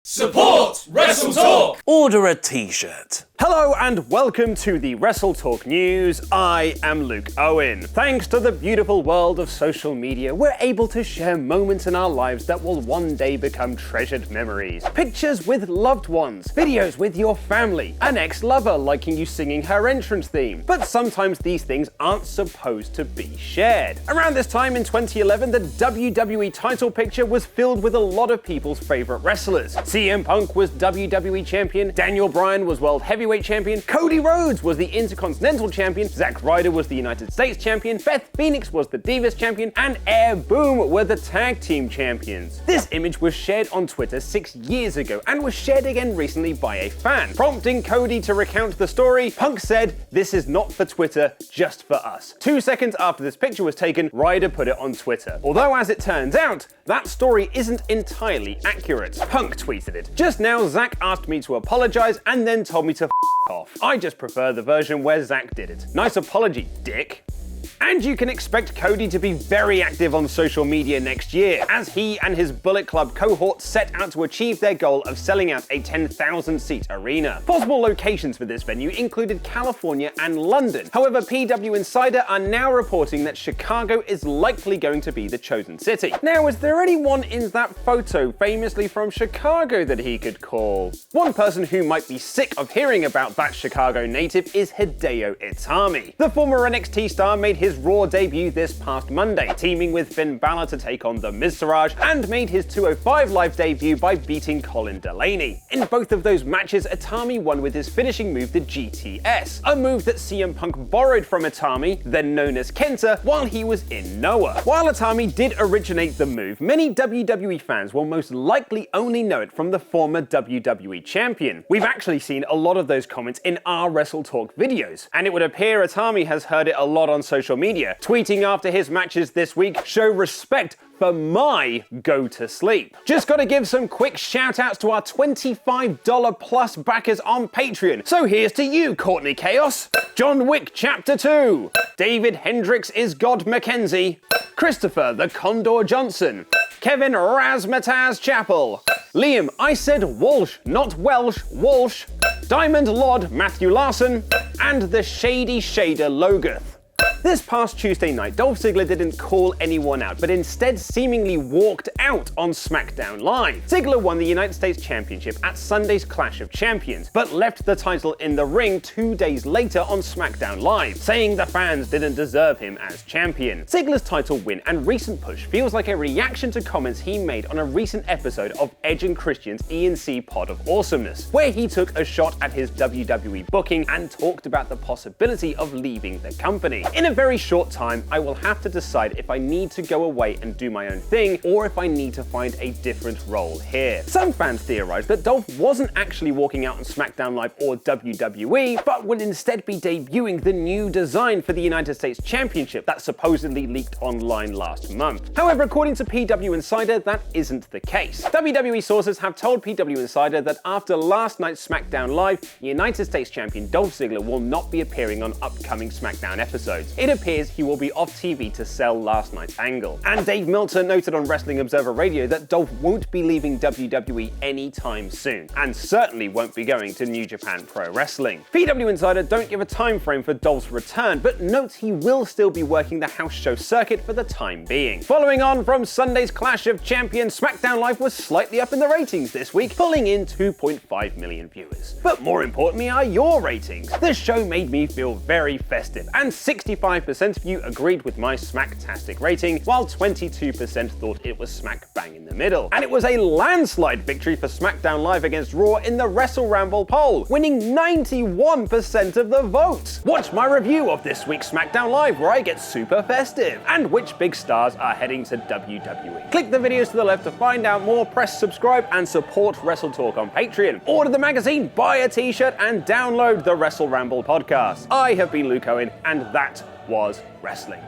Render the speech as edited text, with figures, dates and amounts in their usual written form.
Support WrestleTalk! Order a t-shirt. Hello and welcome to the WrestleTalk News. I am Luke Owen. Thanks to the beautiful world of social media, we're able to share moments in our lives that will one day become treasured memories. Pictures with loved ones, videos with your family, an ex-lover liking you singing her entrance theme. But sometimes these things aren't supposed to be shared. Around this time in 2011, the WWE title picture was filled with a lot of people's favorite wrestlers. CM Punk was WWE Champion, Daniel Bryan was World Heavyweight Champion, Cody Rhodes was the Intercontinental Champion, Zack Ryder was the United States Champion, Beth Phoenix was the Divas Champion, and Air Boom were the Tag Team Champions. This image was shared on Twitter 6 years ago and was shared again recently by a fan. Prompting Cody to recount the story, Punk said, "This is not for Twitter, just for us." 2 seconds after this picture was taken, Ryder put it on Twitter. Although as it turns out, that story isn't entirely accurate. Punk tweeted it. "Just now, Zack asked me to apologize and then told me to f off. I just prefer the version where Zack did it. Nice apology, dick." And you can expect Cody to be very active on social media next year, as he and his Bullet Club cohort set out to achieve their goal of selling out a 10,000-seat arena. Possible locations for this venue included California and London. However, PW Insider are now reporting that Chicago is likely going to be the chosen city. Now, is there anyone in that photo famously from Chicago that he could call? One person who might be sick of hearing about that Chicago native is Hideo Itami. The former NXT star made his Raw debut this past Monday, teaming with Finn Balor to take on the Miztourage, and made his 205 Live debut by beating Colin Delaney. In both of those matches, Itami won with his finishing move, the GTS, a move that CM Punk borrowed from Itami, then known as Kenta, while he was in Noah. While Itami did originate the move, many WWE fans will most likely only know it from the former WWE champion. We've actually seen a lot of those comments in our WrestleTalk videos, and it would appear Itami has heard it a lot on social media, tweeting after his matches this week, "Show respect for my go to sleep." Just gotta give some quick shout outs to our $25 plus backers on Patreon. So here's to you, Courtney Chaos, John Wick Chapter 2, David Hendricks is God Mackenzie, Christopher the Condor Johnson, Kevin Razmataz Chapel, Liam I said Walsh, not Welsh, Walsh, Diamond Lord Matthew Larson, and the Shady Shader Logath. This past Tuesday night, Dolph Ziggler didn't call anyone out, but instead seemingly walked out on SmackDown Live. Ziggler won the United States Championship at Sunday's Clash of Champions, but left the title in the ring 2 days later on SmackDown Live, saying the fans didn't deserve him as champion. Ziggler's title win and recent push feels like a reaction to comments he made on a recent episode of Edge and Christian's E&C Pod of Awesomeness, where he took a shot at his WWE booking and talked about the possibility of leaving the company. In a very short time, I will have to decide if I need to go away and do my own thing, or if I need to find a different role here. Some fans theorized that Dolph wasn't actually walking out on SmackDown Live or WWE, but would instead be debuting the new design for the United States Championship that supposedly leaked online last month. However, according to PW Insider, that isn't the case. WWE sources have told PW Insider that after last night's SmackDown Live, United States Champion Dolph Ziggler will not be appearing on upcoming SmackDown episodes. It appears he will be off TV to sell last night's angle. And Dave Meltzer noted on Wrestling Observer Radio that Dolph won't be leaving WWE anytime soon, and certainly won't be going to New Japan Pro Wrestling. PW Insider don't give a time frame for Dolph's return, but notes he will still be working the house show circuit for the time being. Following on from Sunday's Clash of Champions, SmackDown Live was slightly up in the ratings this week, pulling in 2.5 million viewers. But more importantly are your ratings. The show made me feel very festive, and 65% of you agreed with my smacktastic rating, while 22% thought it was smack bang in the middle. And it was a landslide victory for SmackDown Live against Raw in the Wrestle Ramble poll, winning 91% of the votes. Watch my review of this week's SmackDown Live, where I get super festive, and which big stars are heading to WWE. Click the videos to the left to find out more, press subscribe, and support WrestleTalk on Patreon. Order the magazine, buy a t-shirt, and download the Wrestle Ramble podcast. I have been Luke Owen, and that was wrestling.